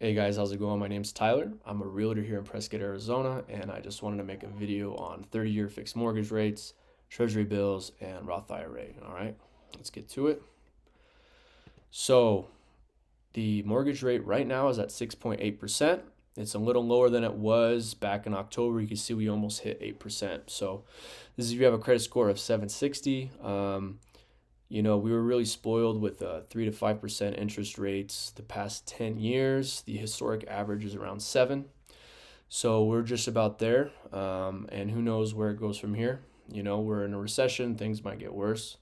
Hey guys, how's it going? My name's Tyler. I'm a realtor here in Prescott, Arizona, and I just wanted to make a video on 30-year fixed mortgage rates, treasury bills, and Roth IRA. All right, let's get to it. So, the mortgage rate right now is at 6.8%. It's a little lower than it was back in October. You can see we almost hit 8%. So, this is if you have a credit score of 760. We were really spoiled with 3 to 5% interest rates the past 10 years. The historic average is around 7. So we're just about there. And who knows where it goes from here. We're in a recession, things might get worse.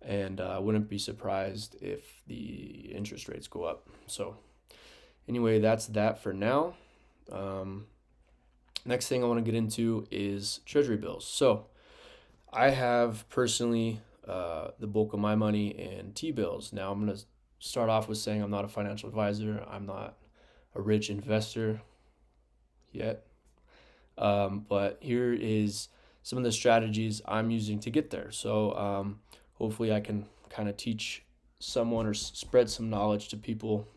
And I wouldn't be surprised if the interest rates go up. So anyway, that's that for now. Next thing I want to get into is treasury bills. So I have personally the bulk of my money in T-bills. Now I'm going to start off with saying I'm not a financial advisor. I'm not a rich investor yet. But here is some of the strategies I'm using to get there. So hopefully I can kind of teach someone or spread some knowledge to people.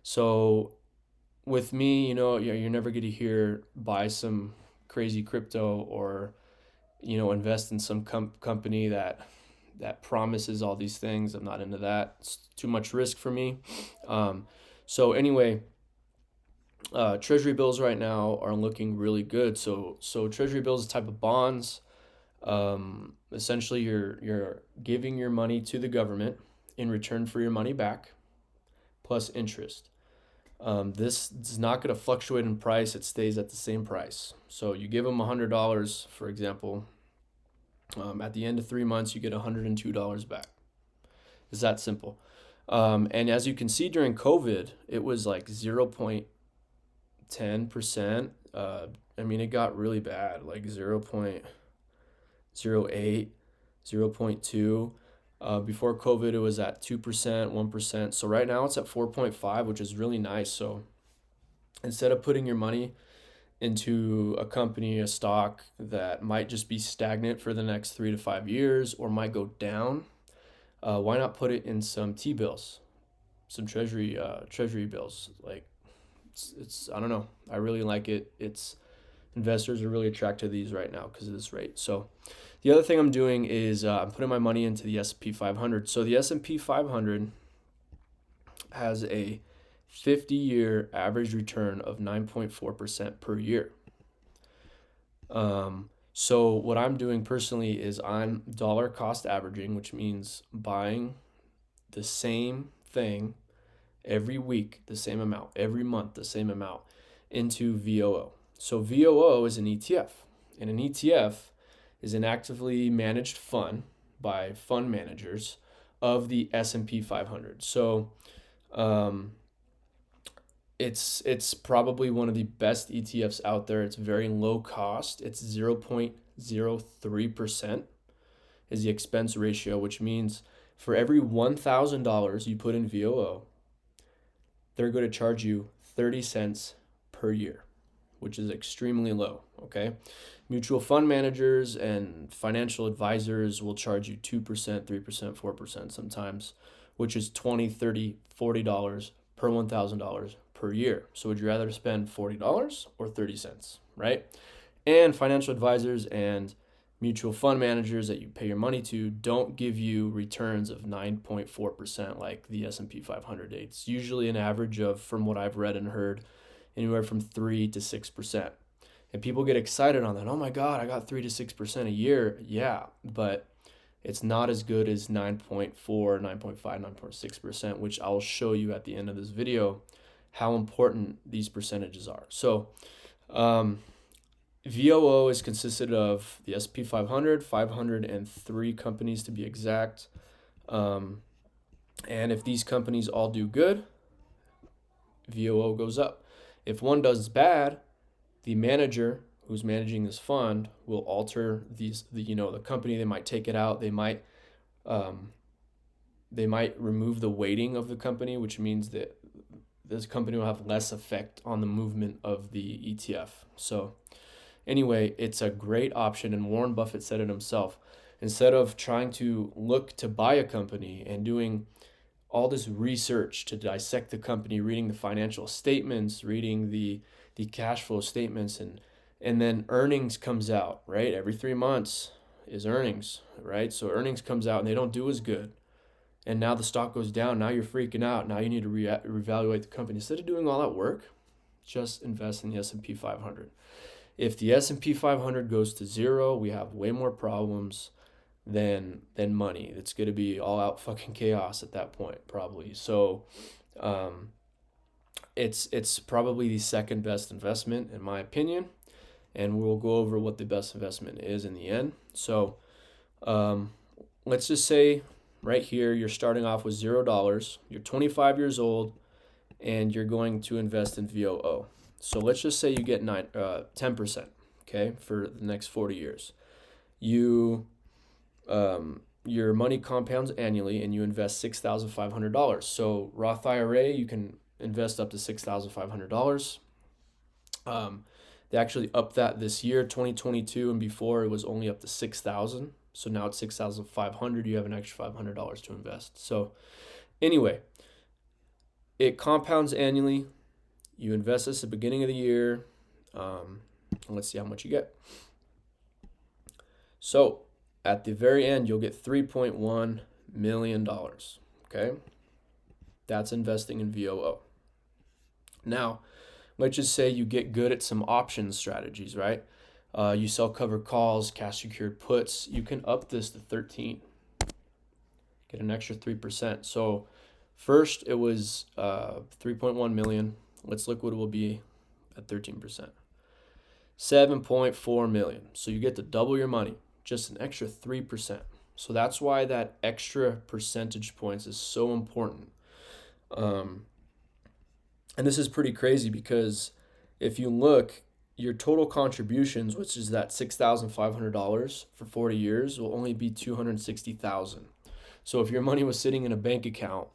So with me, you're never going to hear buy some crazy crypto or invest in some company that promises all these things. I'm not into that. It's too much risk for me. So anyway, treasury bills right now are looking really good. So treasury bills is a type of bonds. Essentially, you're giving your money to the government in return for your money back, plus interest. This is not going to fluctuate in price. It stays at the same price. So you give them $100, for example. At the end of 3 months, you get $102 back. It's that simple. And as you can see during COVID, it was like 0.10%. It got really bad, like 0.08, 0.2. Before COVID, it was at 2%, 1%. So right now it's at 4.5, which is really nice. So instead of putting your money into a company, a stock that might just be stagnant for the next 3 to 5 years or might go down, why not put it in some T-bills, some treasury bills? Like it's I don't know. I really like it. It's investors are really attracted to these right now because of this rate. So the other thing I'm doing is I'm putting my money into the S&P 500. So the S&P 500 has a 50-year average return of 9.4% per year. So what I'm doing personally is I'm dollar cost averaging, which means buying the same thing every week, the same amount, every month, the same amount into VOO. So VOO is an ETF, and an ETF is an actively managed fund by fund managers of the S&P 500. So it's probably one of the best ETFs out there. It's very low cost. It's 0.03% is the expense ratio, which means for every $1,000 you put in VOO, they're going to charge you 30 cents per year, which is extremely low, okay? Mutual fund managers and financial advisors will charge you 2%, 3%, 4% sometimes, which is $20, $30, $40 per $1,000 per year. So would you rather spend $40 or 30 cents, right? And financial advisors and mutual fund managers that you pay your money to don't give you returns of 9.4% like the S&P 500. It's usually an average of, from what I've read and heard, anywhere from 3 to 6%. And people get excited on that. Oh my God, I got 3 to 6% a year. Yeah, but it's not as good as 9.4, 9.5, 9.6%, which I'll show you at the end of this video how important these percentages are. So VOO is consisted of the S&P 500, 503 companies to be exact. And if these companies all do good, VOO goes up. If one does bad, the manager who's managing this fund will alter the company. They might take it out. They might remove the weighting of the company, which means that this company will have less effect on the movement of the ETF. So anyway, it's a great option, and Warren Buffett said it himself. Instead of trying to look to buy a company and doing all this research to dissect the company, reading the financial statements, reading the cash flow statements, and then earnings comes out, right? Every 3 months is earnings, right? So earnings comes out and they don't do as good. And now the stock goes down. Now you're freaking out. Now you need to reevaluate the company. Instead of doing all that work, just invest in the S&P 500. If the S&P 500 goes to zero, we have way more problems than money. It's going to be all out fucking chaos at that point, probably. So it's probably the second best investment in my opinion, and we'll go over what the best investment is in the end. So let's just say right here you're starting off with $0. You're 25 years old, and you're going to invest in VOO. So let's just say you get 10%, okay, for the next 40 years. Your money compounds annually, and you invest $6,500. So Roth IRA, you can invest up to $6,500. They actually upped that this year, 2022, and before it was only up to $6,000. So now it's $6,500. You have an extra $500 to invest. So anyway, it compounds annually. You invest this at the beginning of the year. Let's see how much you get. So at the very end, you'll get $3.1 million. Okay? That's investing in VOO. Now, let's just say you get good at some options strategies, right? You sell covered calls, cash secured puts. You can up this to 13. Get an extra 3%. So first it was 3.1 million. Let's look what it will be at 13%. 7.4 million. So you get to double your money, just an extra 3%. So that's why that extra percentage points is so important. And this is pretty crazy because if you look, your total contributions, which is that $6,500 for 40 years, will only be $260,000. So if your money was sitting in a bank account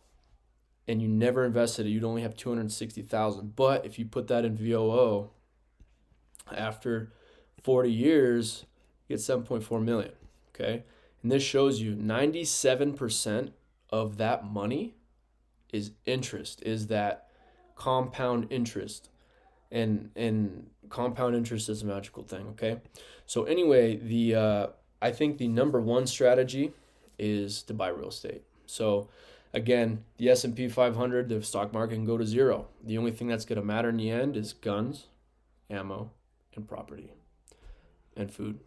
and you never invested it, you'd only have $260,000. But if you put that in VOO, after 40 years, you get 7.4 million. Okay, and this shows you 97% of that money is interest, is that compound interest. And compound interest is a magical thing, okay? So anyway, I think the number one strategy is to buy real estate. So again, the S&P 500, the stock market can go to zero. The only thing that's going to matter in the end is guns, ammo, and property, and food.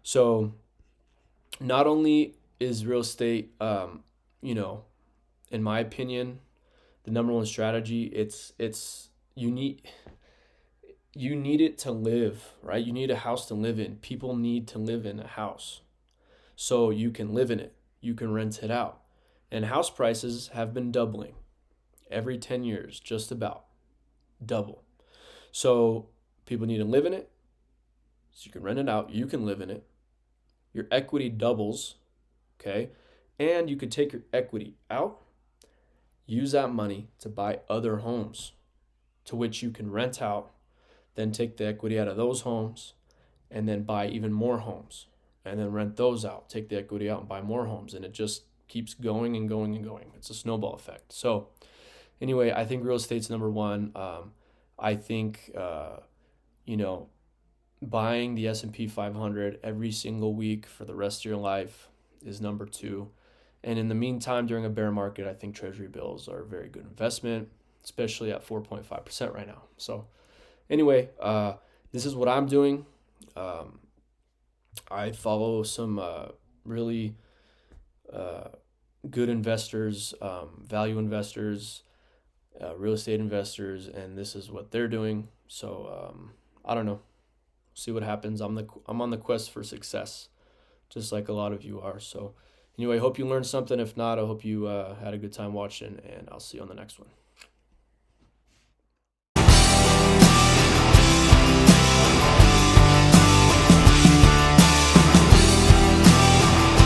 So not only is real estate, in my opinion, the number one strategy, it's you need it to live, right? You need a house to live in. People need to live in a house. So you can live in it. You can rent it out. And house prices have been doubling every 10 years, just about double. So people need to live in it. So you can rent it out. You can live in it. Your equity doubles, okay? And you could take your equity out, use that money to buy other homes to which you can rent out, then take the equity out of those homes, and then buy even more homes, and then rent those out, take the equity out and buy more homes. And it just keeps going and going and going. It's a snowball effect. So anyway, I think real estate's number one. I think, buying the S&P 500 every single week for the rest of your life is number two. And in the meantime, during a bear market, I think treasury bills are a very good investment, especially at 4.5% right now. So anyway, this is what I'm doing. I follow some really good investors, value investors, real estate investors, and this is what they're doing. So I don't know. See what happens. I'm on the quest for success, just like a lot of you are. So anyway, I hope you learned something. If not, I hope you had a good time watching, and I'll see you on the next one.